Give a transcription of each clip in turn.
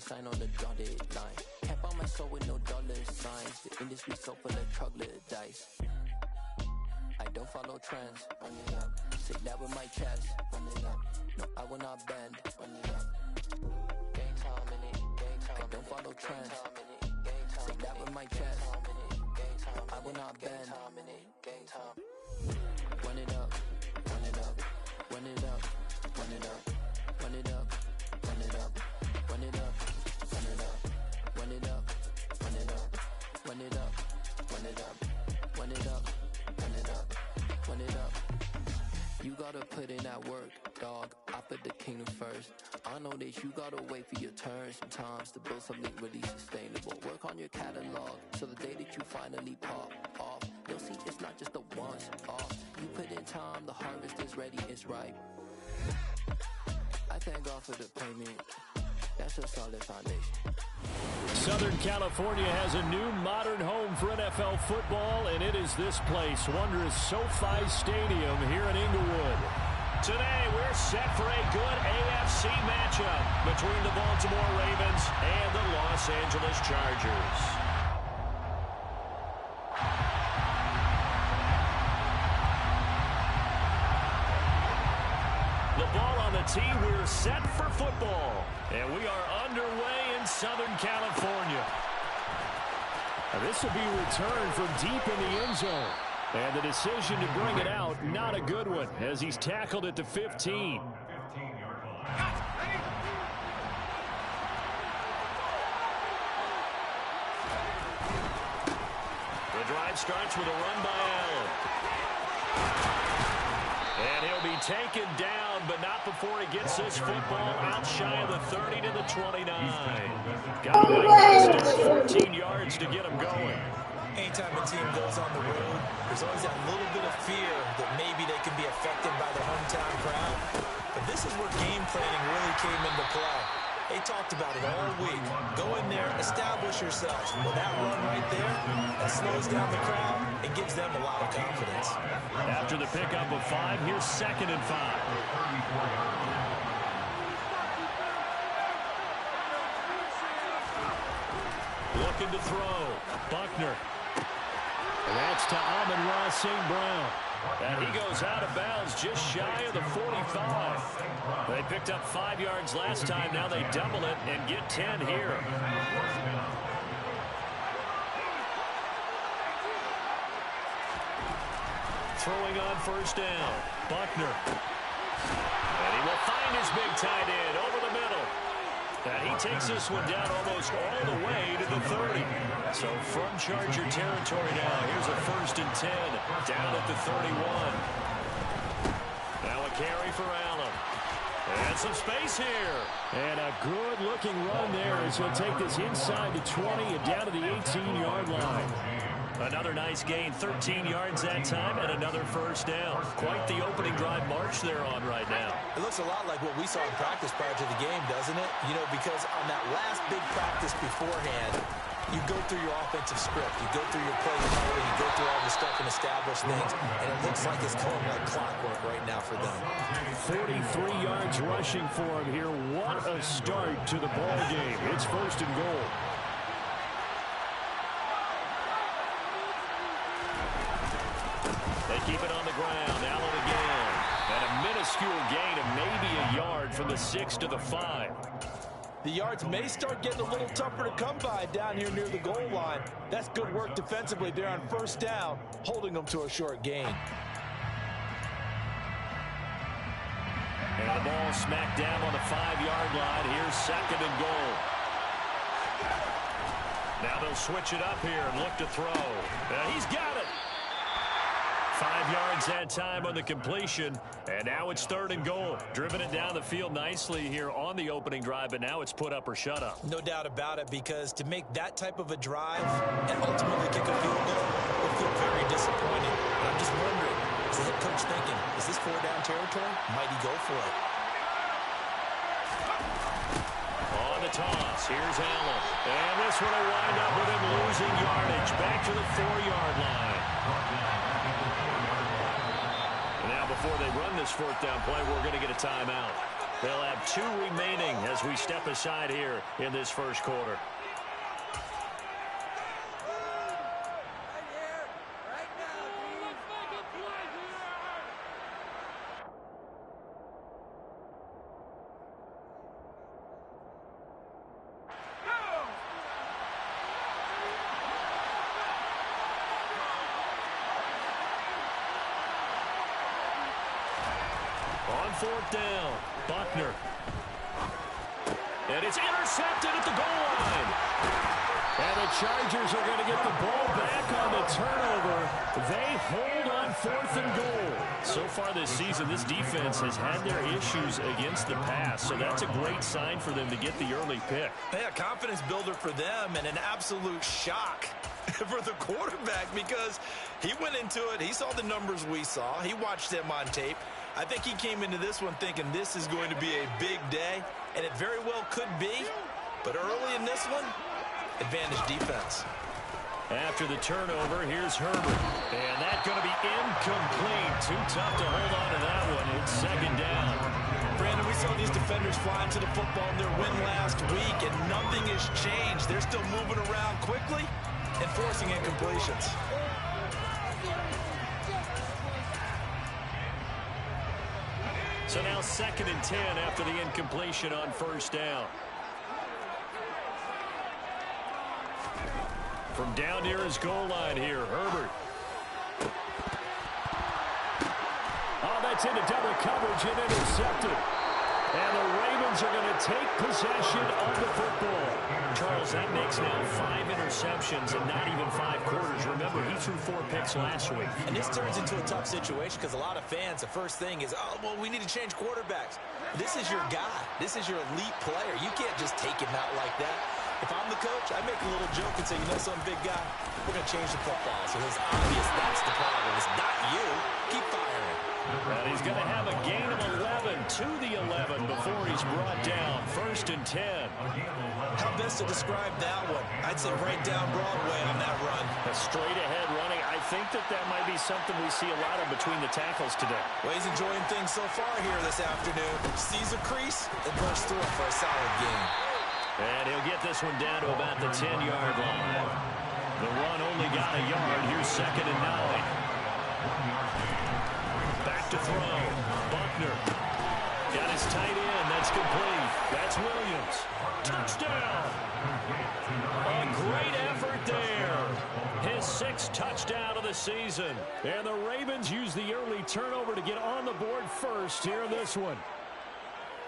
sign on the dotted line. Can't buy my soul with no dollar signs. The industry so full of troglodytes. I don't follow trends. Run it up. Say that with my chest. Run it up. No, I will not bend. Run it up. Gang time in it. Gang time. I don't follow trends. Say that with my chest. I will not bend. Gang time. Run it up. Run it up. Run it up. Run it up. Run it up. Run it up. Run it up. Run it up. Run it up. Run it up. Run it up. Run it up. Run it up. Run it up. Run it up. You gotta put in that work, dog. I put the kingdom first. I know that you gotta wait for your turn sometimes to build something really sustainable. Work on your catalog so the day that you finally pop off, you'll see it's not just a once off. You put in time, the harvest is ready, it's ripe. I thank God for the payment. That's a solid foundation. Southern California has a new modern home for NFL football, and it is this place, wondrous SoFi Stadium here in Inglewood. Today, we're set for a good AFC matchup between the Baltimore Ravens and the Los Angeles Chargers. The ball on the tee, we're set for football. And we are underway in Southern California. Now this will be returned from deep in the end zone. And the decision to bring it out, not a good one, as he's tackled at the 15. The drive starts with a run by Allen. And he'll be taken down, but not before he gets this football out shy of the 30 to the 29. Got a nice 14 yards to get him going. Anytime a team goes on the road, there's always that little bit of fear that maybe they can be affected by the hometown crowd. But this is where game planning really came into play. They talked about it all week. Go in there, establish yourselves. Well, that run right there, that slows down the crowd and gives them a lot of confidence. After the pickup of 5, here's 2nd and 5. Looking to throw. Buckner. And that's to Amon-Ra St. Brown. And he goes out of bounds just shy of the 45. They picked up 5 yards last time. Now they double it and get 10 here. Throwing on first down. Buckner. And he will find his big tight end over the middle. And he takes this one down almost all the way to the 30. So from Charger territory now, here's a 1st and 10 down at the 31. Now a carry for Allen. And some space here. And a good-looking run there as he'll take this inside the 20 and down to the 18-yard line. Another nice gain, 13 yards that time, and another first down. Quite the opening drive march they're on right now. It looks a lot like what we saw in practice prior to the game, doesn't it? You know, because on that last big practice beforehand, you go through your offensive script. You go through your play code, you go through all the stuff and establish things, and it looks like it's going like clockwork right now for them. 43 yards rushing for him here. What a start to the ball game. It's 1st and goal. They keep it on the ground. Allen again. And a minuscule gain of maybe a yard from the 6 to the 5. The yards may start getting a little tougher to come by down here near the goal line. That's good work defensively there on first down, holding them to a short gain. And the ball smacked down on the 5-yard line. Here's 2nd and goal. Now they'll switch it up here and look to throw. He's got it. 5 yards that time on the completion, and now it's 3rd and goal. Driven it down the field nicely here on the opening drive, but now it's put up or shut up. No doubt about it, because to make that type of a drive and ultimately kick a field goal will feel very disappointing. But I'm just wondering, is the head coach thinking, is this 4-down territory? Might he go for it? On the toss, here's Allen. And this one will wind up with him losing yardage back to the 4-yard line. Now, before they run this 4th down play, we're going to get a timeout. They'll have 2 remaining as we step aside here in this first quarter. On 4th down, Buckner. And it's intercepted at the goal line. And the Chargers are going to get the ball back on the turnover. They hold on 4th and goal. So far this season, this defense has had their issues against the pass. So that's a great sign for them to get the early pick. Yeah, confidence builder for them and an absolute shock for the quarterback because he went into it. He saw the numbers we saw. He watched them on tape. I think he came into this one thinking this is going to be a big day, and it very well could be. But early in this one, advantage defense. After the turnover, here's Herbert. And that's going to be incomplete. Too tough to hold on to that one. It's 2nd down. Brandon, we saw these defenders fly into the football in their win last week, and nothing has changed. They're still moving around quickly and forcing incompletions. So now 2nd and 10 after the incompletion on 1st down. From down near his goal line here, Herbert. Oh, that's into double coverage and intercepted. And the Ravens are going to take possession of the football. Charles, that makes now 5 interceptions in not even 5 quarters. Remember, he threw 4 picks last week. And this turns into a tough situation because a lot of fans, the first thing is, oh, well, we need to change quarterbacks. This is your guy. This is your elite player. You can't just take him out like that. If I'm the coach, I make a little joke and say, you know some big guy, we're going to change the football. So it's obvious that's the problem. It's not you. Keep firing. And he's going to have a gain of 11 to the 11 before he's brought down. 1st and 10. How best to describe that one? I'd say right down Broadway on that run. A straight-ahead running. I think that might be something we see a lot of between the tackles today. Well, he's enjoying things so far here this afternoon. Sees a crease and bursts through it for a solid game. And he'll get this one down to about the 10-yard line. The run only got a yard. Here's 2nd and 9. Back to throw. Buckner. Got his tight end. That's complete. That's Williams. Touchdown. A great effort there. His 6th touchdown of the season. And the Ravens use the early turnover to get on the board first here in this one.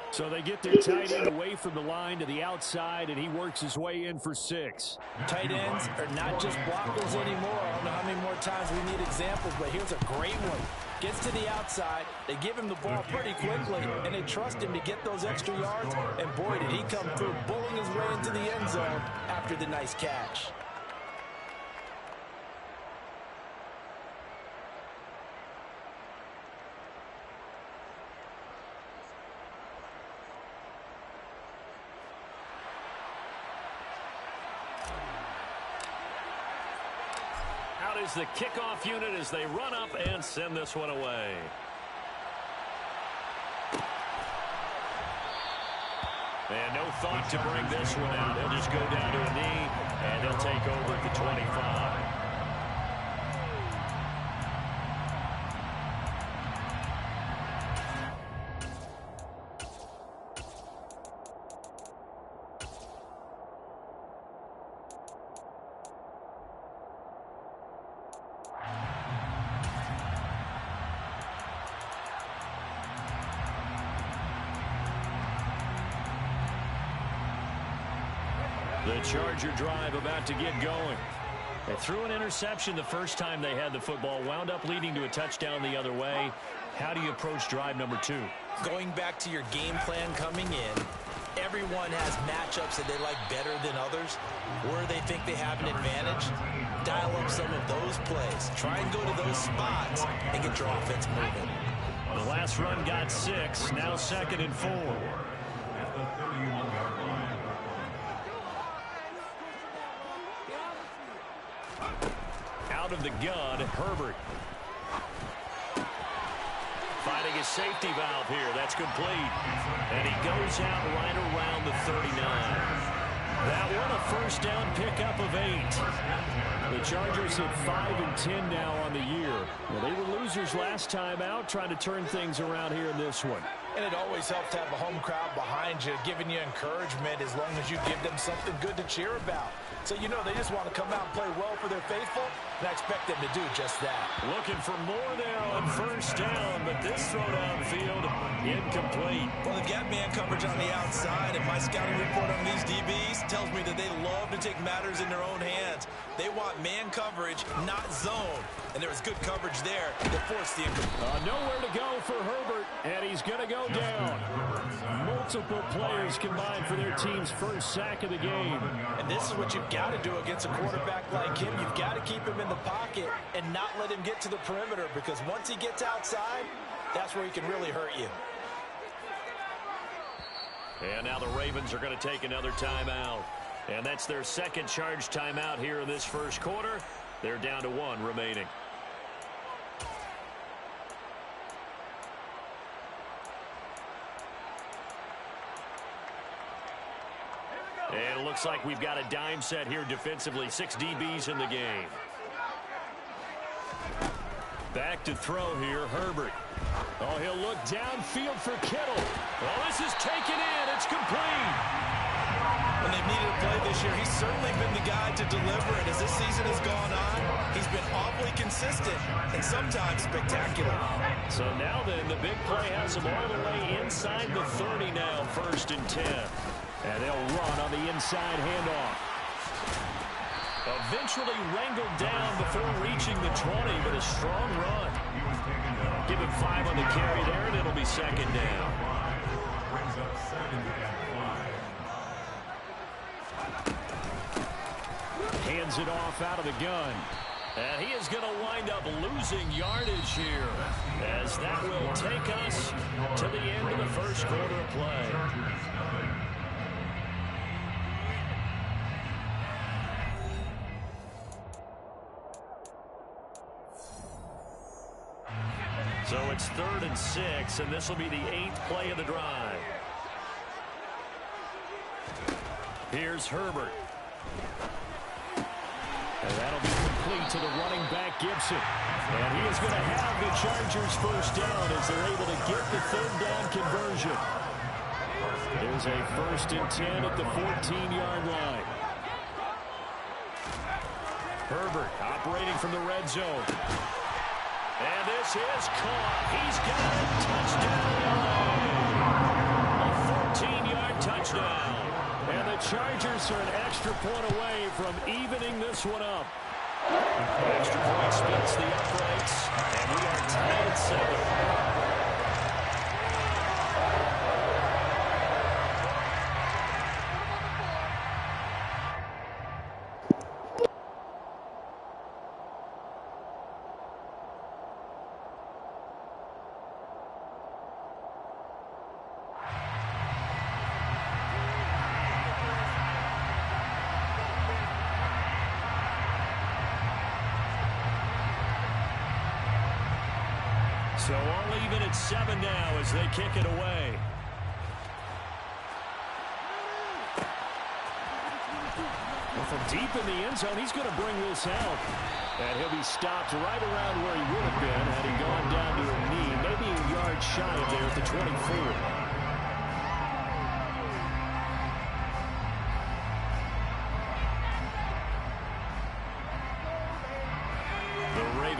So they get their tight end away from the line to the outside, and he works his way in for 6. Tight ends are not just blockers anymore. I don't know how many more times we need examples, but here's a great one. Gets to the outside, they give him the ball pretty quickly, and they trust him to get those extra yards, and boy, did he come through, bullying his way into the end zone after the nice catch. Is the kickoff unit as they run up and send this one away. And no thought to bring this one out. He'll just go down to a knee, and he'll take over at the 25. The Charger drive about to get going. They threw an interception the first time they had the football, wound up leading to a touchdown the other way. How do you approach drive number 2? Going back to your game plan coming in, everyone has matchups that they like better than others. Where they think they have an advantage, dial up some of those plays. Try and go to those spots and get your offense moving. The last run got 6, now 2nd and 4. Out of the gun, Herbert. finding his safety valve here. That's complete. And he goes out right around the 39. That one a first down pickup of 8. The Chargers at 5-10 now on the year. Well, they were losers last time out, trying to turn things around here in this one. And it always helps to have a home crowd behind you, giving you encouragement as long as you give them something good to cheer about. So, you know, they just want to come out and play well for their faithful, and I expect them to do just that. Looking for more there on first down, but this throw downfield incomplete. Well, they've got man coverage on the outside, and my scouting report on these DBs tells me that they love to take matters in their own hands. They want man coverage, not zone. And there was good coverage there that forced the incomplete. Nowhere to go for Herbert, and he's going to go down. Multiple players combined for their team's first sack of the game. And this is what you've got to do against a quarterback like him. You've got to keep him in the pocket and not let him get to the perimeter, because once he gets outside, that's where he can really hurt you. And now the Ravens are going to take another timeout. And that's their second charge timeout here in this first quarter. They're down to 1 remaining. And it looks like we've got a dime set here defensively. 6 DBs in the game. Back to throw here, Herbert. Oh, he'll look downfield for Kittle. Oh, this is taken in. It's complete. When they've needed a play this year, he's certainly been the guy to deliver it. As this season has gone on, he's been awfully consistent and sometimes spectacular. So now then, the big play has him all the way inside the 30 now, 1st and 10. And they'll run on the inside handoff. Eventually wrangled down before reaching the 20, but a strong run. Give him 5 on the carry there, and it'll be 2nd down. Hands it off out of the gun. And he is going to wind up losing yardage here, as that will take us to the end of the first quarter of play. So it's 3rd and 6, and this will be the 8th play of the drive. Here's Herbert. And that'll be complete to the running back, Gibson. And he is going to have the Chargers first down as they're able to get the 3rd down conversion. There's a 1st and 10 at the 14-yard line. Herbert operating from the red zone. And this is caught. He's got a touchdown. A 14-yard touchdown. And the Chargers are an extra point away from evening this one up. Extra point splits the uprights, and we are tied at 7. So all even at 7 now as they kick it away. Well, from deep in the end zone, he's going to bring this out. And he'll be stopped right around where he would have been had he gone down to a knee, maybe a yard shy of there at the 24.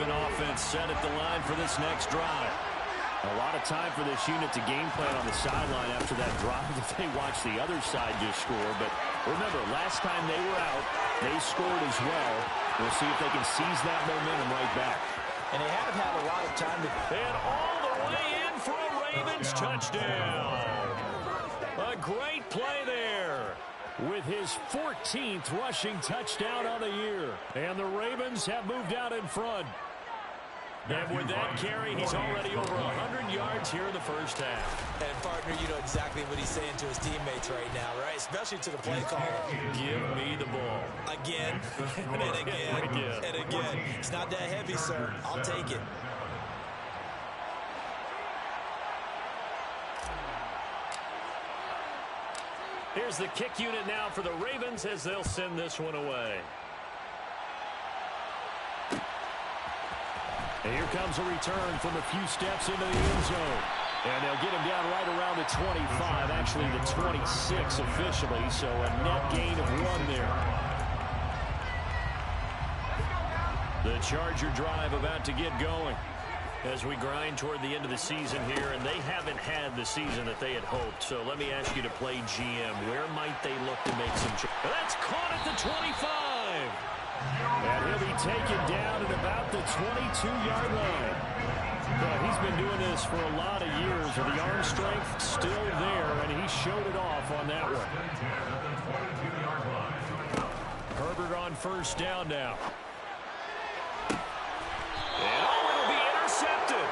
Offense set at the line for this next drive. A lot of time for this unit to game plan on the sideline after that drive that they watched the other side just score. But remember, last time they were out, they scored as well. We'll see if they can seize that momentum right back. And they haven't had a lot of time to... And all the way in for a Ravens touchdown. A great play there, with his 14th rushing touchdown on the year. And the Ravens have moved out in front. And with that carry, he's already over 100 yards here in the first half. And, partner, you know exactly what he's saying to his teammates right now, right? Especially to the play caller. Give me the ball. Again, and again, and again. It's not that heavy, sir. I'll take it. Here's the kick unit now for the Ravens as they'll send this one away. And here comes a return from a few steps into the end zone. And they'll get him down right around the 25, actually the 26 officially, so a net gain of 1 there. The Charger drive about to get going as we grind toward the end of the season here, and they haven't had the season that they had hoped. So let me ask you to play GM. Where might they look to make some changes? That's caught at the 25. And he'll be taken down at about the 22-yard line. But he's been doing this for a lot of years, with the arm strength still there, and he showed it off on that one. Herbert on first down now. And it'll be intercepted.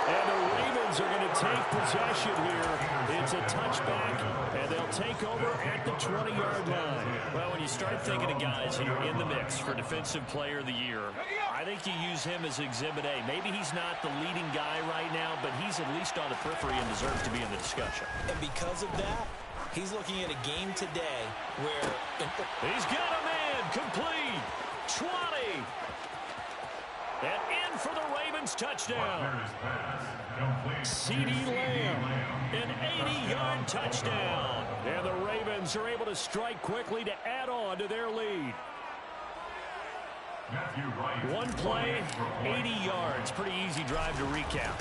And the Ravens are going to take possession here. It's a touchback, and they'll take over at the 20-yard line. Well, when you start thinking of guys who are in the mix for Defensive Player of the Year, I think you use him as Exhibit A. Maybe he's not the leading guy right now, but he's at least on the periphery and deserves to be in the discussion. And because of that, he's looking at a game today where... He's got a man, complete, 20. And in for the Ravens touchdown. CeeDee Lamb, an 80-yard touchdown. And the Ravens are able to strike quickly to add on to their lead. One play, 80 yards. Pretty easy drive to recap.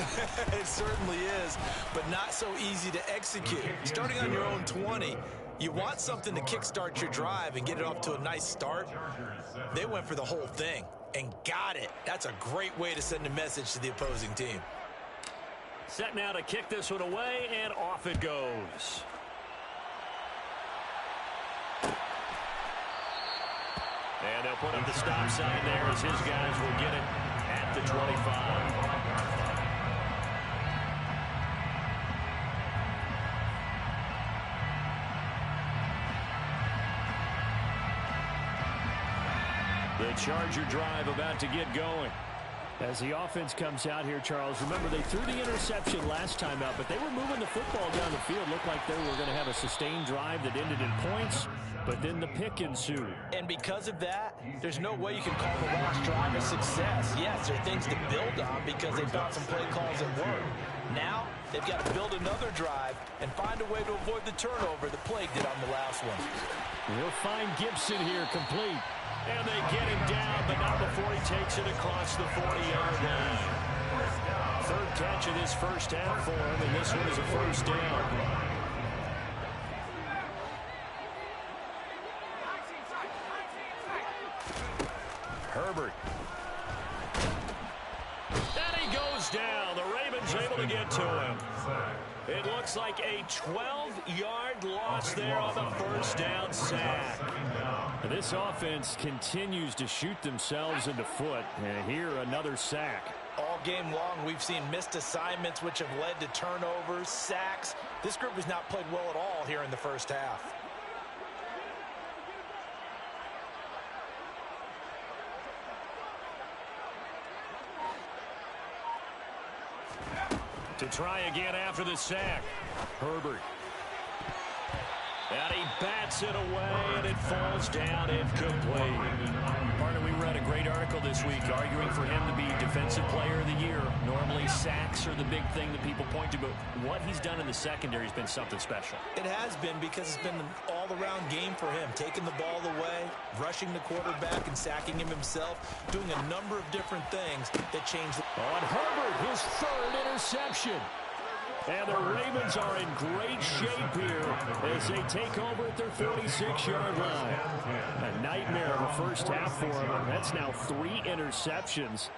It certainly is, but not so easy to execute. Starting on your own 20, you want something to kickstart your drive and get it off to a nice start. They went for the whole thing and got it. That's a great way to send a message to the opposing team. Set now to kick this one away, and off it goes. And they'll put up the stop sign there as his guys will get it at the 25. The Charger drive about to get going. As the offense comes out here, Charles, remember they threw the interception last time out, but they were moving the football down the field. Looked like they were going to have a sustained drive that ended in points, but then the pick ensued. And because of that, there's no way you can call the last drive a success. Yes, there are things to build on because they found some play calls that work. Now, they've got to build another drive and find a way to avoid the turnover that plagued it on the last one. We'll find Gibson here complete. And they get him down, but not before he takes it across the 40-yard line. Third catch of this first half for him, and this one is a first down. Herbert. And he goes down. The Ravens able to get to him. It looks like a 12-yard loss there on the first down sack. This offense continues to shoot themselves in the foot. And here, another sack. All game long, we've seen missed assignments, which have led to turnovers, sacks. This group has not played well at all here in the first half. To try again after the sack. Herbert. And he bats it away, and it falls down incomplete. Partner, we read a great article this week arguing for him to be Defensive Player of the Year. Normally, sacks are the big thing that people point to, but what he's done in the secondary has been something special. It has been, because it's been an all-around game for him. Taking the ball away, rushing the quarterback, and sacking him himself, doing a number of different things that change. On Herbert, his third interception. And the Ravens are in great shape here as they take over at their 46-yard line. A nightmare of a first half for him. That's now 3 interceptions.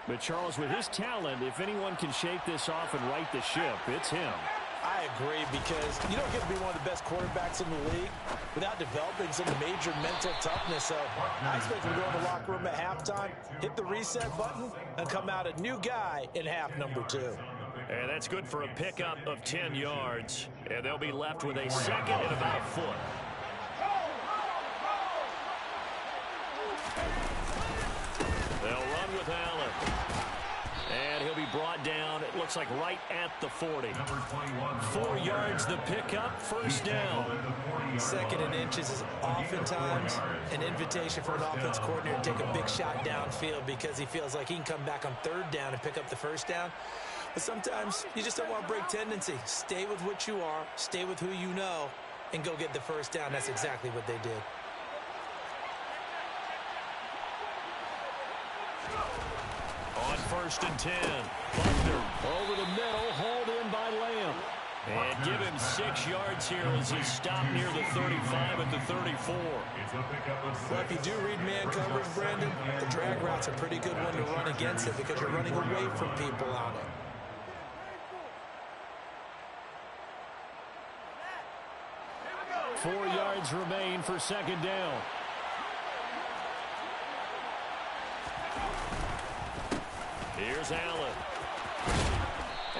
But Charles, with his talent, if anyone can shake this off and right the ship, it's him. I agree, because you don't get to be one of the best quarterbacks in the league without developing some major mental toughness. So I expect him to go in the locker room at halftime, hit the reset button, and come out a new guy in half number 2. And that's good for a pickup of 10 yards. And they'll be left with a second and about a foot. They'll run with Allen. And he'll be brought down, it looks looks like right at the 40. 4 yards the pickup, first down. 2nd and inches is oftentimes an invitation for an offense coordinator to take a big shot downfield because he feels like he can come back on 3rd down and pick up the first down. But sometimes you just don't want to break tendency. Stay with what you are, stay with who you know, and go get the first down. That's exactly what they did. On 1st and 10, Buckner over the middle, hauled in by Lamb. And give him 6 yards here as he stopped near the 35 at the 34. Well, if you do read man coverage, Brandon, the drag route's a pretty good one to run against it because you're running away from people on it. Four yards remain for 2nd down. Here's Allen.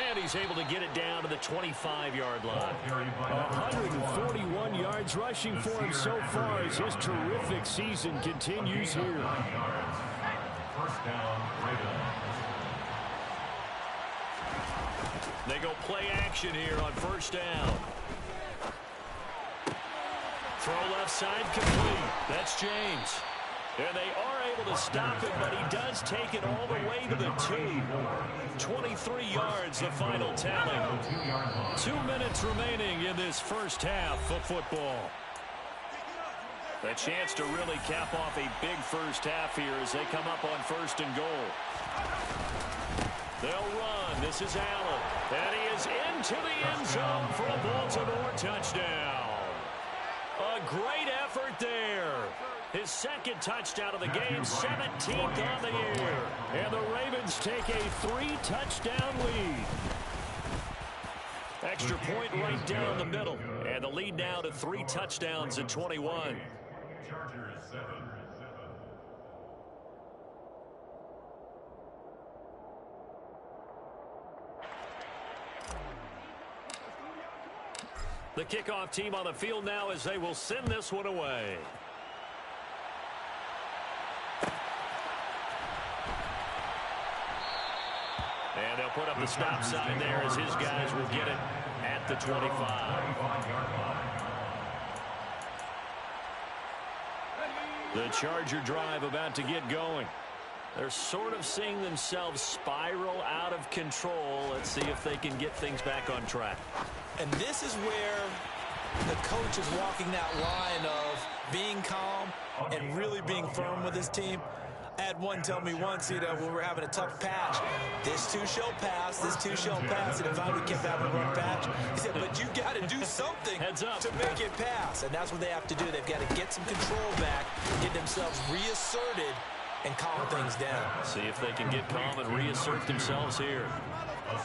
And he's able to get it down to the 25-yard line. 141 yards rushing for him so far as his terrific season continues here. First down, Ravens. They go play action here on 1st down. Throw left side complete. That's James. And they are able to stop him, but he does take it all the way to the 2. 23 yards, the final tally. 2 minutes remaining in this first half of football. A chance to really cap off a big first half here as they come up on 1st and goal. They'll run. This is Allen. And he is into the end zone for a Baltimore touchdown. A great effort there. His 2nd touchdown of the game, 17th on the year. And the Ravens take a 3-touchdown lead. Extra point right down the middle. And the lead now to 3 touchdowns at 21. Chargers 7. The kickoff team on the field now as they will send this one away. And they'll put up the stop sign there as his guys will get it at the 25. The Charger drive about to get going. They're sort of seeing themselves spiral out of control. Let's see if they can get things back on track. And this is where the coach is walking that line of being calm and really being firm with his team. I had one tell me once, when we were having a tough patch, this too shall pass, this too shall pass, and if I would keep having a rough patch, he said, but you got to do something to make it pass, and that's what they have to do. They've got to get some control back, get themselves reasserted, and calm things down. See if they can get calm and reassert themselves here.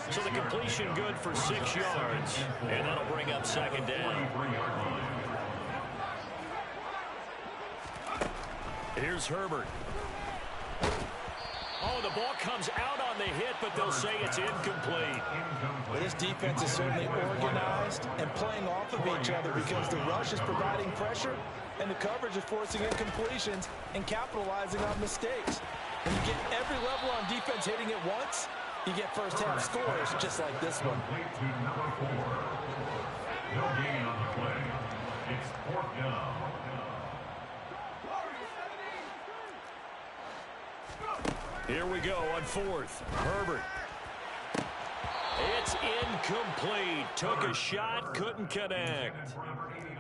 So the completion good for 6 yards, and that'll bring up 2nd down. Here's Herbert. Oh, the ball comes out on the hit, but they'll say it's incomplete. Well, this defense is certainly organized and playing off of each other because the rush is providing pressure and the coverage is forcing incompletions and capitalizing on mistakes. When you get every level on defense hitting it once, you get first half scores just like this one. To number 4. No gain on the play. It's 4th down. Here we go on 4th. Herbert. It's incomplete. Took a shot, couldn't connect.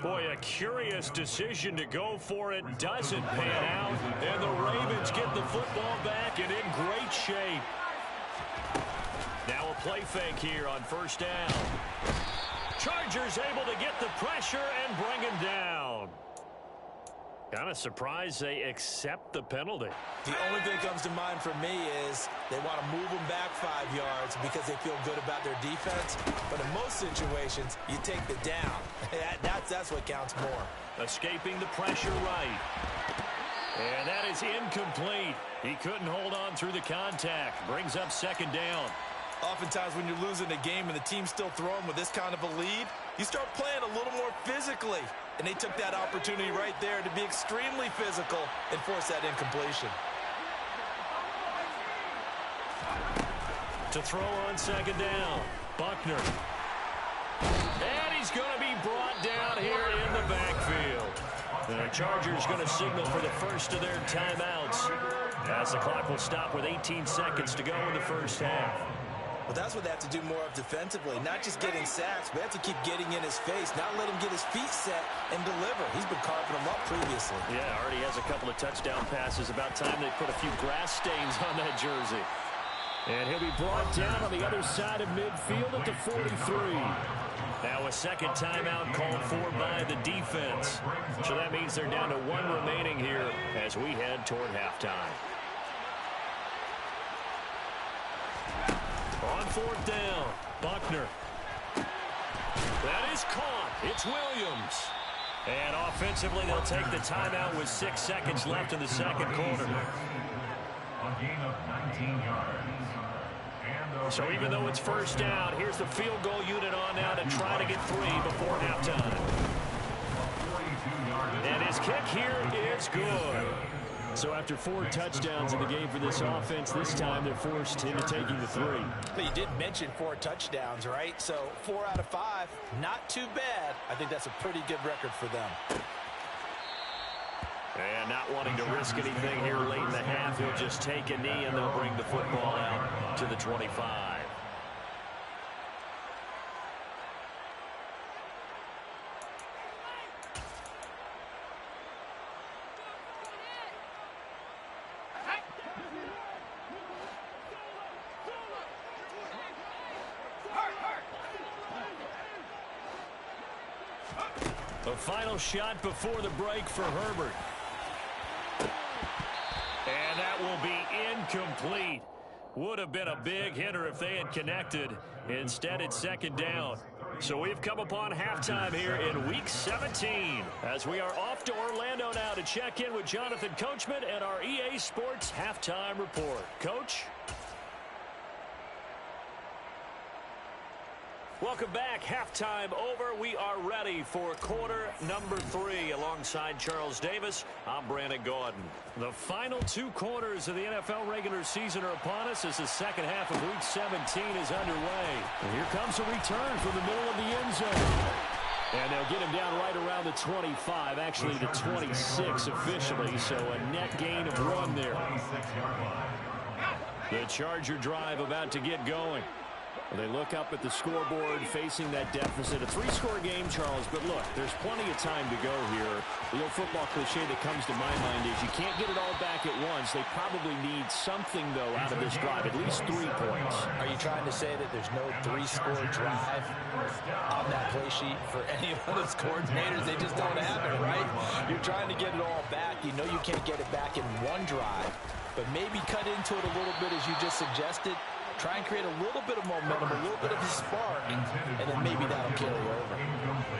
Boy, a curious decision to go for it. Doesn't pan out. And the Ravens get the football back and in great shape. Now a play fake here on 1st down. Chargers able to get the pressure and bring him down. Kind of surprised they accept the penalty. The only thing that comes to mind for me is they want to move them back 5 yards because they feel good about their defense. But in most situations, you take the down. That's what counts more. Escaping the pressure right. And that is incomplete. He couldn't hold on through the contact. Brings up 2nd down. Oftentimes when you're losing a game and the team's still throwing with this kind of a lead, you start playing a little more physically. And they took that opportunity right there to be extremely physical and force that incompletion. To throw on second down, Buckner. And he's going to be brought down here in the backfield. The Chargers going to signal for the first of their timeouts, as the clock will stop with 18 seconds to go in the first half. Well, that's what they have to do more of defensively, not just getting sacks, but they have to keep getting in his face, not let him get his feet set and deliver. He's been carving them up previously. Yeah, already has a couple of touchdown passes. About time they put a few grass stains on that jersey. And he'll be brought down on the other side of midfield at the 43. Now a second timeout called for by the defense. So that means they're down to one remaining here as we head toward halftime. On fourth down, Buckner. That is caught. It's Williams. And offensively, they'll take the timeout with 6 seconds left in the second quarter. A gain of 19 yards. So even though it's first down, here's the field goal unit on now to try to get 3 before halftime. And his kick here is good. So after 4 touchdowns in the game for this offense, this time they're forced into taking the 3. But you did mention 4 touchdowns, right? So 4 out of 5, not too bad. I think that's a pretty good record for them. And not wanting to risk anything here late in the half, he'll just take a knee and they'll bring the football out to the 25. A final shot before the break for Herbert. And that will be incomplete. Would have been a big hitter if they had connected. Instead, it's second down. So we've come upon halftime here in Week 17 as we are off to Orlando now to check in with Jonathan Coachman and our EA Sports Halftime Report. Coach? Welcome back. Halftime over. We are ready for quarter number 3. Alongside Charles Davis, I'm Brandon Gaudin. The final 2 quarters of the NFL regular season are upon us as the second half of Week 17 is underway. And here comes a return from the middle of the end zone. And they'll get him down right around the 25, actually the 26 officially, so a net gain of 1 there. The Charger drive about to get going. They look up at the scoreboard facing that deficit. A 3-score game, Charles, but look, there's plenty of time to go here. The old football cliche that comes to my mind is you can't get it all back at once. They probably need something, though, out of this drive, at least 3 points. Are you trying to say that there's no 3-score drive on that play sheet for any of those coordinators? They just don't have it, right? You're trying to get it all back. You know you can't get it back in 1 drive, but maybe cut into it a little bit as you just suggested. Try and create a little bit of momentum, a little bit of a spark, and then maybe that'll carry over.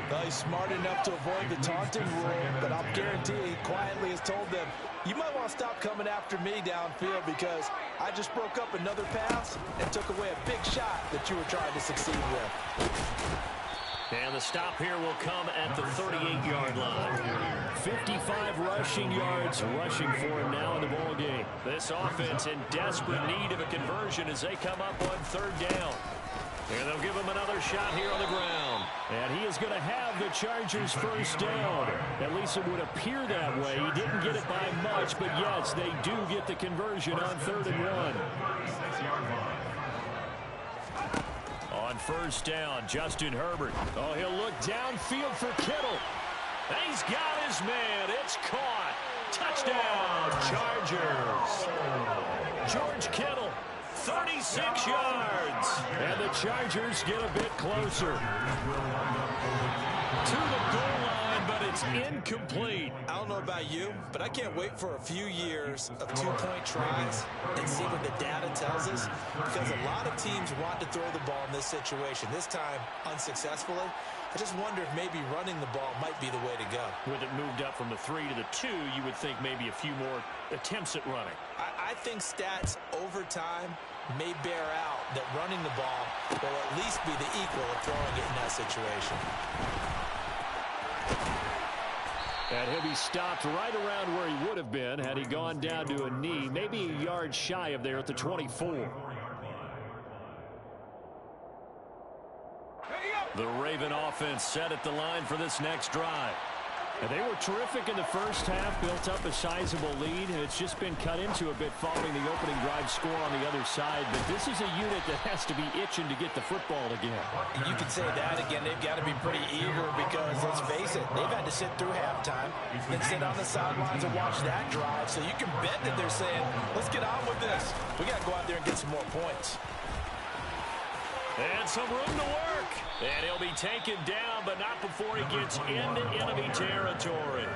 Well, he's smart enough to avoid the taunting rule, but I'll guarantee he quietly has told them, you might want to stop coming after me downfield because I just broke up another pass and took away a big shot that you were trying to succeed with. And the stop here will come at the 38-yard line. 55 rushing yards rushing for him now in the ball game. This offense in desperate need of a conversion as they come up on 3rd down. And they'll give him another shot here on the ground. And he is going to have the Chargers first down. At least it would appear that way. He didn't get it by much, but yes, they do get the conversion on 3rd and 1. On first down, Justin Herbert. Oh, he'll look downfield for Kittle. And he's got his man. It's caught. Touchdown, Chargers. George Kittle, 36 yards. And the Chargers get a bit closer to the goal line, but it's incomplete. I don't know about you, but I can't wait for a few years of 2-point tries and see what the data tells us, because a lot of teams want to throw the ball in this situation. This time, unsuccessfully. I just wonder if maybe running the ball might be the way to go. With it moved up from the 3 to the 2, you would think maybe a few more attempts at running. I think stats over time may bear out that running the ball will at least be the equal of throwing it in that situation. And he'll be stopped right around where he would have been had he gone down to a knee, maybe a yard shy of there at the 24. The Raven offense set at the line for this next drive. And they were terrific in the first half, built up a sizable lead, and it's just been cut into a bit following the opening drive score on the other side. But this is a unit that has to be itching to get the football again. You could say that again. They've got to be pretty eager because, let's face it, they've had to sit through halftime, then sit on the sidelines and watch that drive. So you can bet that they're saying, let's get on with this. We got to go out there and get some more points. And some room to work. And he'll be taken down, but not before he gets into enemy territory.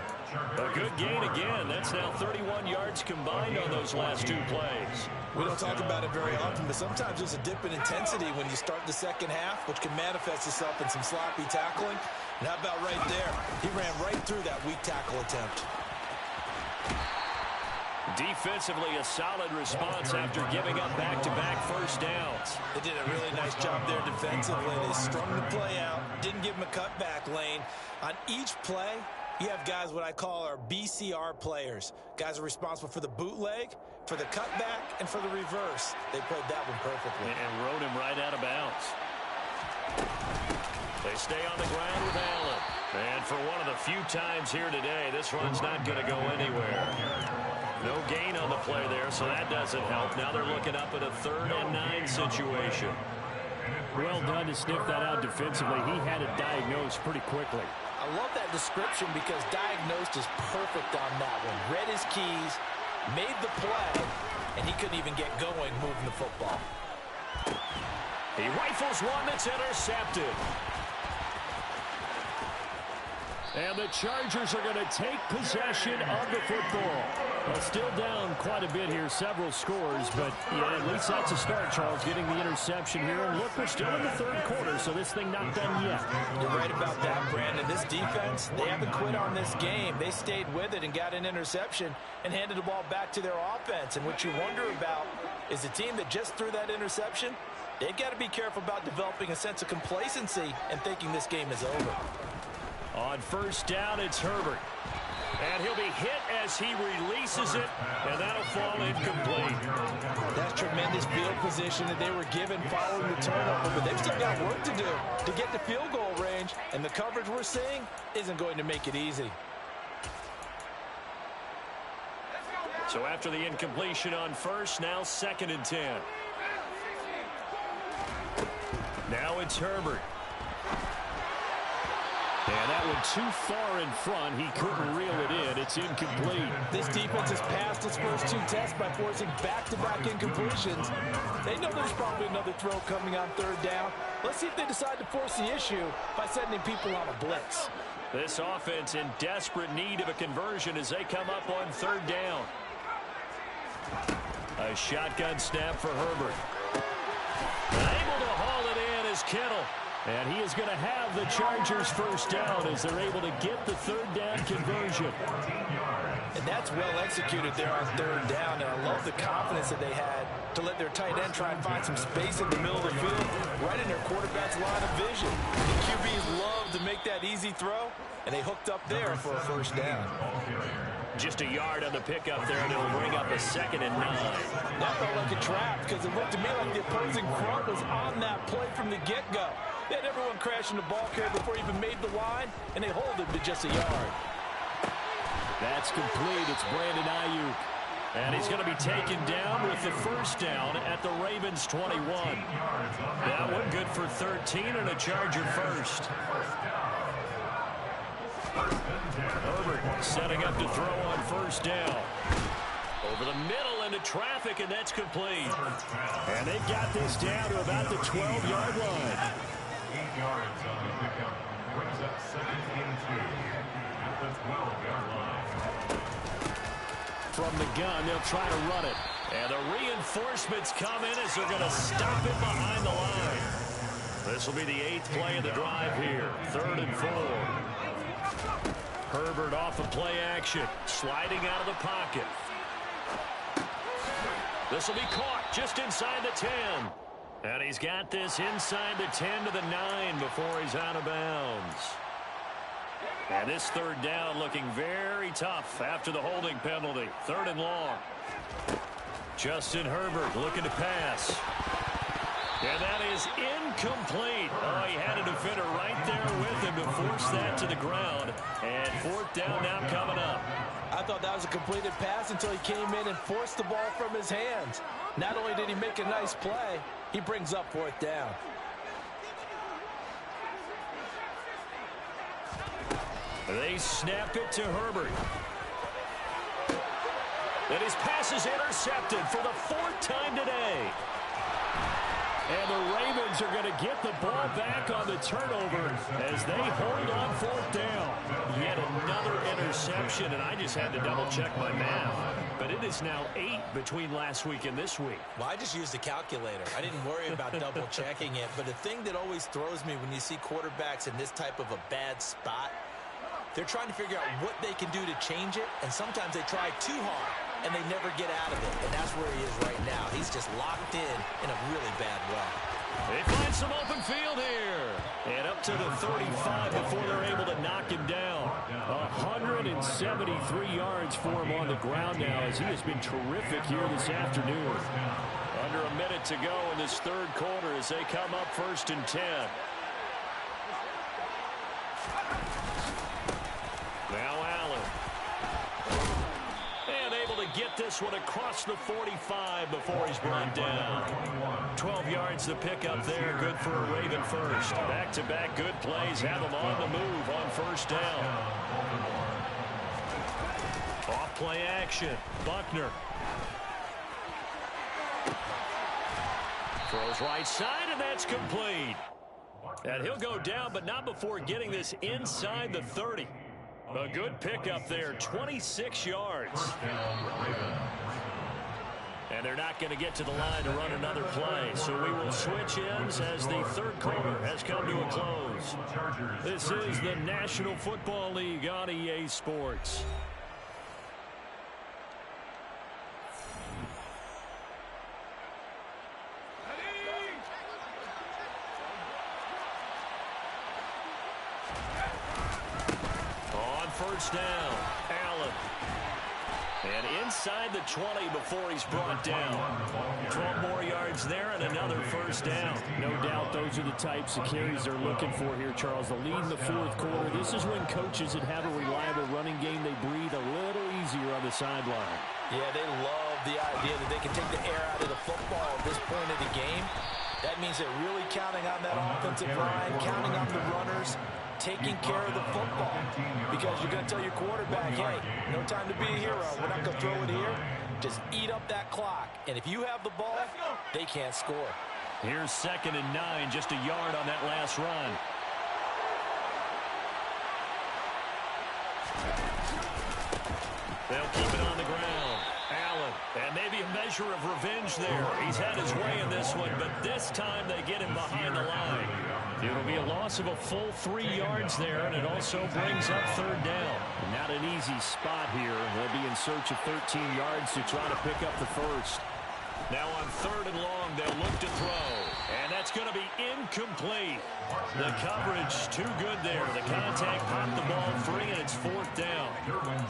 A good gain again. That's now 31 yards combined on those last two plays. We don't talk about it very often, but sometimes there's a dip in intensity when you start the second half, which can manifest itself in some sloppy tackling. And how about right there? He ran right through that weak tackle attempt. Defensively, a solid response after giving up back-to-back first downs. They did a really nice job there defensively. They strung the play out, didn't give him a cutback lane. On each play, you have guys what I call our BCR players. Guys are responsible for the bootleg, for the cutback, and for the reverse. They played that one perfectly. And rode him right out of bounds. They stay on the ground with Allen. And for one of the few times here today, this run's not going to go anywhere. No gain on the play there, so that doesn't help. Now they're looking up at a 3rd and 9 situation. Well done to sniff that out defensively. He had it diagnosed pretty quickly. I love that description because diagnosed is perfect on that one. Read his keys, made the play, and he couldn't even get going moving the football. He rifles one that's intercepted. And the Chargers are going to take possession of the football. Well, still down quite a bit here, several scores, but yeah, at least that's a start, Charles, getting the interception here. And look, we're still in the 3rd quarter, so this thing not done yet. You're right about that, Brandon. This defense, they haven't quit on this game. They stayed with it and got an interception and handed the ball back to their offense. And what you wonder about is the team that just threw that interception, they've got to be careful about developing a sense of complacency and thinking this game is over. On first down, it's Herbert. And he'll be hit as he releases it, and that'll fall incomplete. That's tremendous field position that they were given following the turnover, but they've still got work to do to get to field goal range, and the coverage we're seeing isn't going to make it easy. So after the incompletion on first, now 2nd and 10. Now it's Herbert. And that one too far in front. He couldn't reel it in. It's incomplete. This defense has passed its first 2 tests by forcing back-to-back incompletions. They know there's probably another throw coming on 3rd down. Let's see if they decide to force the issue by sending people on a blitz. This offense in desperate need of a conversion as they come up on 3rd down. A shotgun snap for Herbert. Able to haul it in is Kittle. And he is going to have the Chargers first down as they're able to get the 3rd down conversion. And that's well executed there on 3rd down. And I love the confidence that they had to let their tight end try and find some space in the middle of the field, right in their quarterback's line of vision. The QBs love to make that easy throw, and they hooked up there for a first down. Just a yard on the pickup there, and it'll bring up a 2nd and 9. That felt like a trap because it looked to me like the opposing front was on that play from the get-go. They had everyone crashing the ball carrier before he even made the line, and they hold him to just a yard. That's complete. It's Brandon Ayuk. And he's going to be taken down with the first down at the Ravens 21. That one good for 13 and a Charger first. Herbert setting up to throw on first down. Over the middle into traffic, and that's complete. And they've got this down to about the 12-yard line. 8 yards on the pickup. Brings up 2nd and 2 at the 12-yard line. From the gun, they'll try to run it. And the reinforcements come in as they're going to stop it behind the line. This will be the 8th play of the drive here. 3rd and 4. Herbert off of play action, sliding out of the pocket. This will be caught just inside the 10. And he's got this inside the 10 to the 9 before he's out of bounds. And this 3rd down looking very tough after the holding penalty. 3rd and long. Justin Herbert looking to pass. And that is incomplete. Oh, he had a defender right there with him to force that to the ground. And fourth down now coming up. I thought that was a completed pass until he came in and forced the ball from his hands. Not only did he make a nice play, he brings up fourth down. They snap it to Herbert. And his pass is intercepted for the fourth time today. And the Ravens are going to get the ball back on the turnover as they hold on fourth down. Yet another interception, and I just had to double-check my math. But it is now 8 between last week and this week. Well, I just used a calculator. I didn't worry about double-checking it. But the thing that always throws me when you see quarterbacks in this type of a bad spot, they're trying to figure out what they can do to change it, and sometimes they try too hard, and they never get out of it. And that's where he is right now. He's just locked in a really bad way. They find some open field here. And up to the 35 before they're able to knock him down. 173 yards for him on the ground now as he has been terrific here this afternoon. Under a minute to go in this third quarter as they come up 1st and 10. Now Allen. And able to get this one across the 45 before he's brought down. 12 yards to pick up there. Good for a Raven first. Back-to-back good plays have him on the move on first down. Off play action. Buckner. Throws right side, and that's complete. And he'll go down, but not before getting this inside the 30. A good pickup there, 26 yards. And they're not going to get to the line to run another play. So we will switch ends as the third quarter has come to a close. This is the National Football League on EA Sports. First down, Allen. And inside the 20 before he's brought down. 12 more yards there and another first down. No doubt those are the types of carries they're looking for here, Charles. The lead in the fourth quarter. This is when coaches that have a reliable running game, they breathe a little easier on the sideline. Yeah, they love the idea that they can take the air out of the football at this point of the game. That means they're really counting on that offensive line, counting on the runners, taking care of the football. Because you're going to tell your quarterback, hey, no time to be a hero. We're not going to throw it here. Just eat up that clock. And if you have the ball, they can't score. Here's 2nd and 9, just a yard on that last run. They'll keep it on the ground. Allen, and maybe a measure of revenge there. He's had his way in this one, but this time they get him behind the line. It'll be a loss of a full 3 yards there, and it also brings up third down. Not an easy spot here. They'll be in search of 13 yards to try to pick up the first. Now on 3rd and long, they'll look to throw. And that's going to be incomplete. The coverage too good there. The contact popped the ball free, and it's 4th down.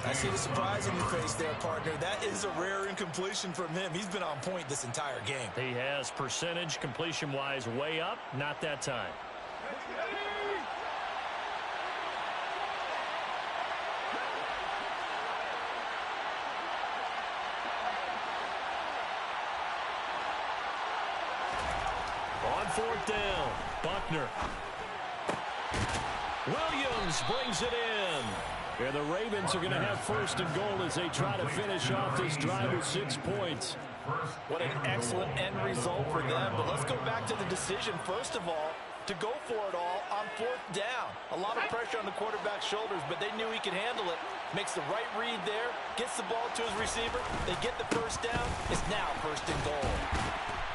I see the surprise in your face there, partner. That is a rare incompletion from him. He's been on point this entire game. He has percentage completion-wise way up. Not that time. On 4th down, Buckner. Williams brings it in. And the Ravens are going to have 1st and goal as they try to finish off this drive with 6 points. What an excellent end result for them. But let's go back to the decision, first of all, to go for it all on 4th down. A lot of pressure on the quarterback's shoulders, but they knew he could handle it. Makes the right read there, gets the ball to his receiver. They get the first down. It's now 1st and goal.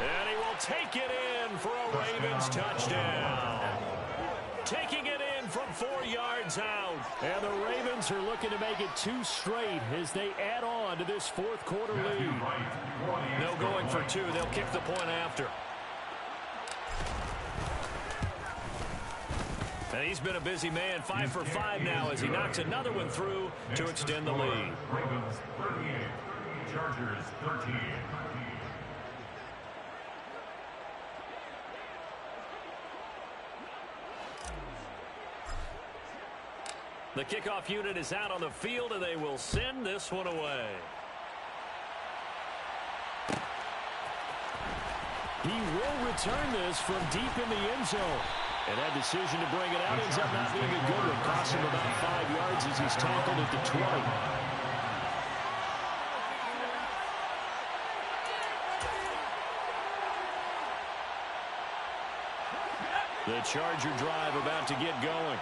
And he will take it in for a Ravens touchdown. Taking it in from 4 yards out. And the Ravens are looking to make it 2 straight as they add on to this 4th quarter lead. No going for 2. They'll kick the point after. And he's been a busy man, 5 for 5 now as he knocks another one through to extend the lead. Ravens 38, Chargers 13. The kickoff unit is out on the field, and they will send this one away. He will return this from deep in the end zone. And that decision to bring it out ends up not being a good one. Costs him about 5 yards as he's tackled at the 20. The Charger drive about to get going.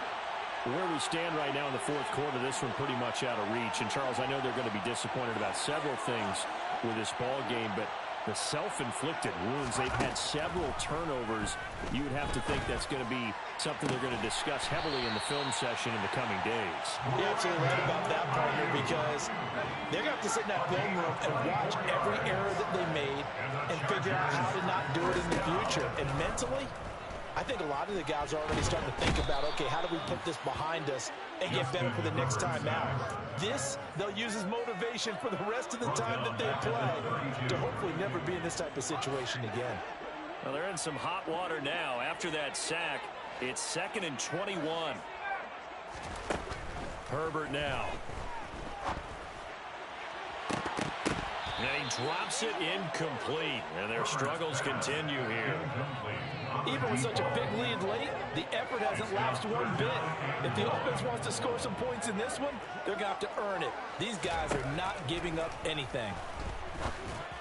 Where we stand right now in the fourth quarter, this one pretty much out of reach. And, Charles, I know they're going to be disappointed about several things with this ball game, but the self-inflicted wounds, they've had several turnovers. You would have to think that's going to be something they're going to discuss heavily in the film session in the coming days. You're absolutely right about that, partner, because they're going to have to sit in that film room and watch every error that they made and figure out how to not do it in the future. And mentally, I think a lot of the guys are already starting to think about, okay, how do we put this behind us and get better for the next time out? This, they'll use as motivation for the rest of the time that they play to hopefully never be in this type of situation again. Well, they're in some hot water now. After that sack, it's 2nd and 21. Herbert now. And he drops it incomplete. And their struggles continue here. Even with such a big lead late, the effort hasn't lapsed one bit. If the offense wants to score some points in this one, they're going to have to earn it. These guys are not giving up anything.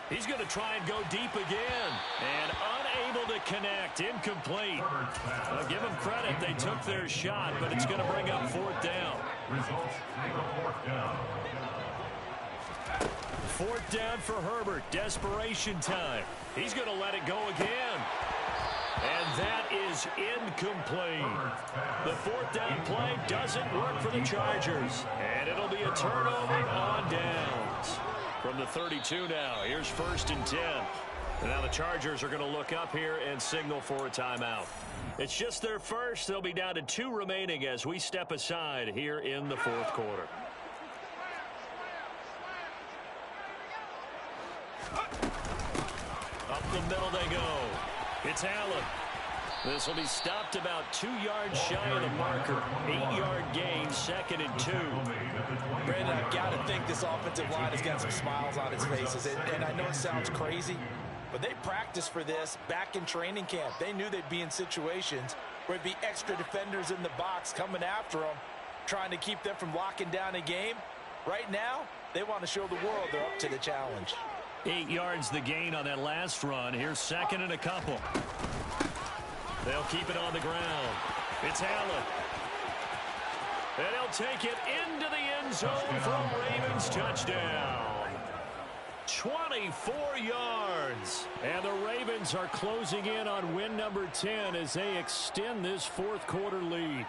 He's going to try and go deep again. And unable to connect. Incomplete. Well, give them credit. They took their shot, but it's going to bring up 4th down. Results, fourth down. 4th down for Herbert. Desperation time. He's going to let it go again. And that is incomplete. The 4th down play doesn't work for the Chargers. And it'll be a turnover on downs. From the 32 now, here's 1st and 10. And now the Chargers are going to look up here and signal for a timeout. It's just their first. They'll be down to 2 remaining as we step aside here in the fourth quarter. Up the middle they go. It's Allen. This will be stopped about 2 yards shy of the marker. 8-yard gain, 2nd and 2. Brandon, I've got to think this offensive line has got some smiles on its faces. And I know it sounds crazy, but they practiced for this back in training camp. They knew they'd be in situations where there'd be extra defenders in the box coming after them, trying to keep them from locking down a game. Right now, they want to show the world they're up to the challenge. 8 yards the gain on that last run. Here's 2nd and a couple. They'll keep it on the ground. It's Allen. And he'll take it into the end zone from Ravens touchdown. 24 yards. And the Ravens are closing in on win number 10 as they extend this fourth quarter lead.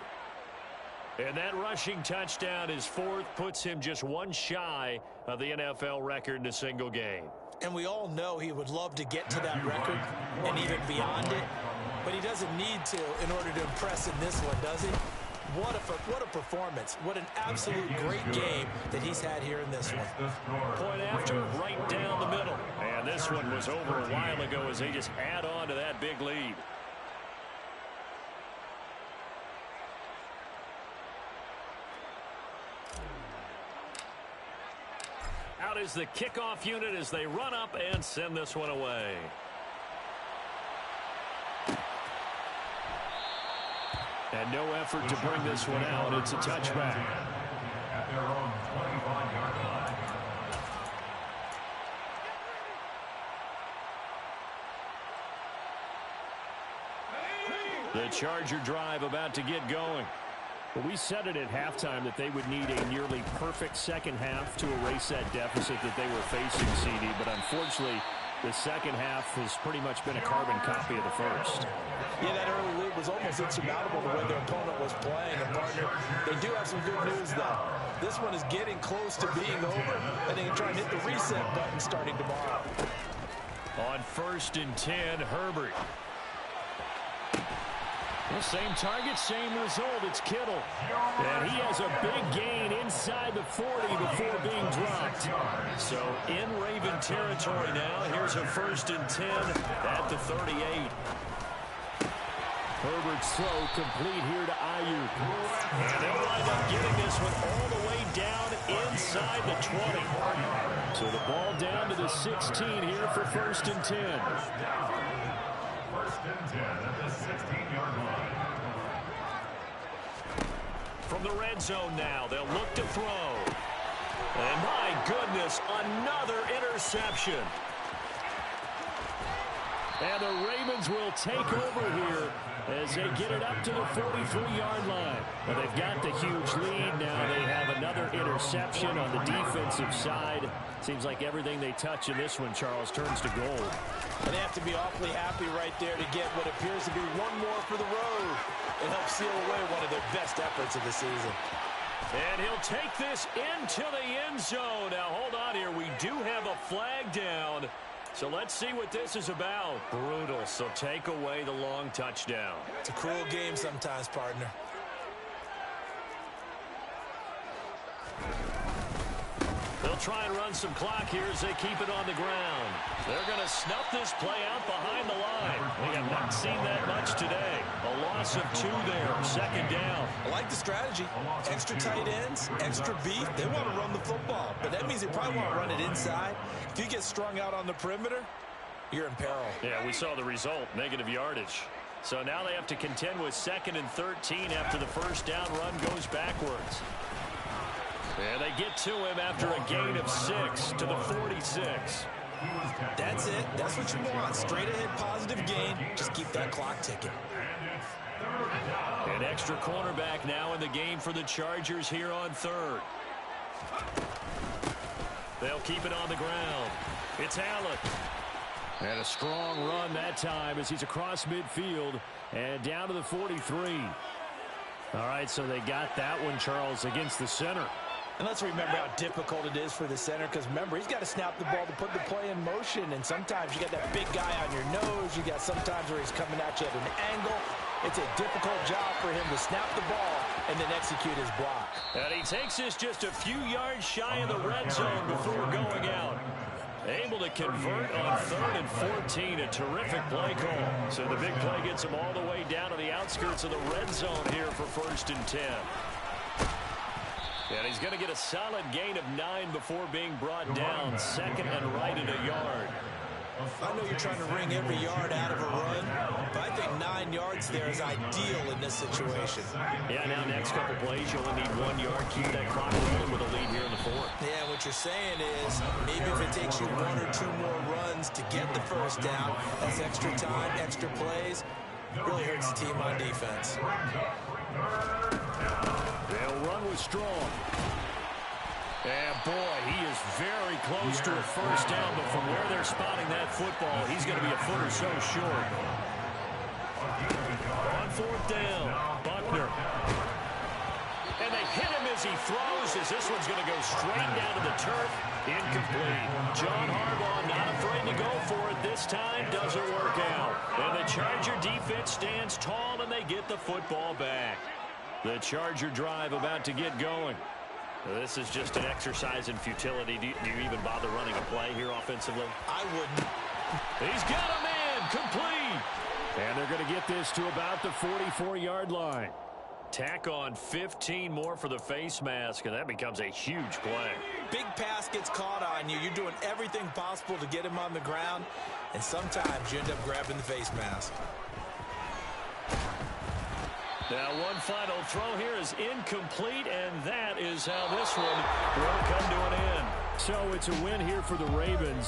And that rushing touchdown, his 4th, puts him just 1 shy of the NFL record in a single game. And we all know he would love to get to that record and even beyond it, but he doesn't need to in order to impress in this one, does he? What a performance. What an absolute great game that he's had here in this one. Point after, right down the middle. And this one was over a while ago as they just add on to that big lead. Out is the kickoff unit as they run up and send this one away. And no effort to bring this one out. It's a touchback. At their own 25-yard line. The Charger drive about to get going. Well, we said it at halftime that they would need a nearly perfect second half to erase that deficit that they were facing, CD. But unfortunately, the second half has pretty much been a carbon copy of the first. Yeah, that early lead was almost insurmountable the way their opponent was playing. And, partner, they do have some good news, though. This one is getting close to being over, and they can try and hit the reset button starting tomorrow. On 1st and 10, Herbert. Well, same target, same result. It's Kittle. And he has a big gain inside the 40 before being dropped. So in Raven territory now. Here's a 1st and 10 at the 38. Herbert's throw complete here to Ayuk. And they'll wind up getting this one all the way down inside the 20. So the ball down to the 16 here for 1st and 10. 1st and 10 at the 16-yard line. From the red zone now, they'll look to throw. And my goodness, another interception. And the Ravens will take over here as they get it up to the 43-yard line. Well, they've got the huge lead. Now they have another interception on the defensive side. Seems like everything they touch in this one, Charles, turns to gold. And they have to be awfully happy right there to get what appears to be one more for the road. It helps seal away one of their best efforts of the season. And he'll take this into the end zone. Now, hold on here. We do have a flag down. So let's see what this is about. Brutal. So take away the long touchdown. It's a cruel game sometimes, partner. They'll try and run some clock here as they keep it on the ground. They're going to snuff this play out behind the line. We have not seen that much today. A loss of 2 there, 2nd down. I like the strategy. Extra tight ends, extra beef. They want to run the football, but that means they probably want to run it inside. If you get strung out on the perimeter, you're in peril. Yeah, we saw the result, negative yardage. So now they have to contend with 2nd and 13 after the 1st down run goes backwards. And they get to him after a gain of 6 to the 46. That's it. That's what you want. Straight ahead positive gain. Just keep that clock ticking. An extra cornerback now in the game for the Chargers here on 3rd. They'll keep it on the ground. It's Allen. And a strong run that time as he's across midfield and down to the 43. All right, so they got that one, Charles, against the center. And let's remember how difficult it is for the center, because remember, he's got to snap the ball to put the play in motion, and sometimes you got that big guy on your nose. You got sometimes where he's coming at you at an angle. It's a difficult job for him to snap the ball and then execute his block. And he takes this just a few yards shy of the red zone before going out. Able to convert on 3rd and 14, a terrific play call. So the big play gets him all the way down to the outskirts of the red zone here for 1st and 10. And he's going to get a solid gain of 9 before being brought down. 2nd and right at a yard. I know you're trying to wring every yard out of a run, but I think 9 yards there is ideal in this situation. Yeah, now next couple plays, you only need 1 yard. Keep that clock rolling with a lead here in the 4th. Yeah, what you're saying is maybe if it takes you 1 or 2 more runs to get the 1st down, that's extra time, extra plays, really hurts the team on defense. They'll run with Strong. And boy, he is very close to a 1st down, but from where they're spotting that football, he's going to be a foot or so short. On 4th down, Buckner. And they hit him as he throws, as this one's going to go straight down to the turf. Incomplete. John Harbaugh not afraid to go for it this time. Doesn't work out. And the Charger defense stands tall, and they get the football back. The Charger drive about to get going. This is just an exercise in futility. Do you even bother running a play here offensively? I wouldn't. He's got a man complete. And they're going to get this to about the 44-yard line. Tack on 15 more for the face mask, and that becomes a huge play. Big pass gets caught on you. You're doing everything possible to get him on the ground, and sometimes you end up grabbing the face mask. Now one final throw here is incomplete, and that is how this one will come to an end. So it's a win here for the Ravens.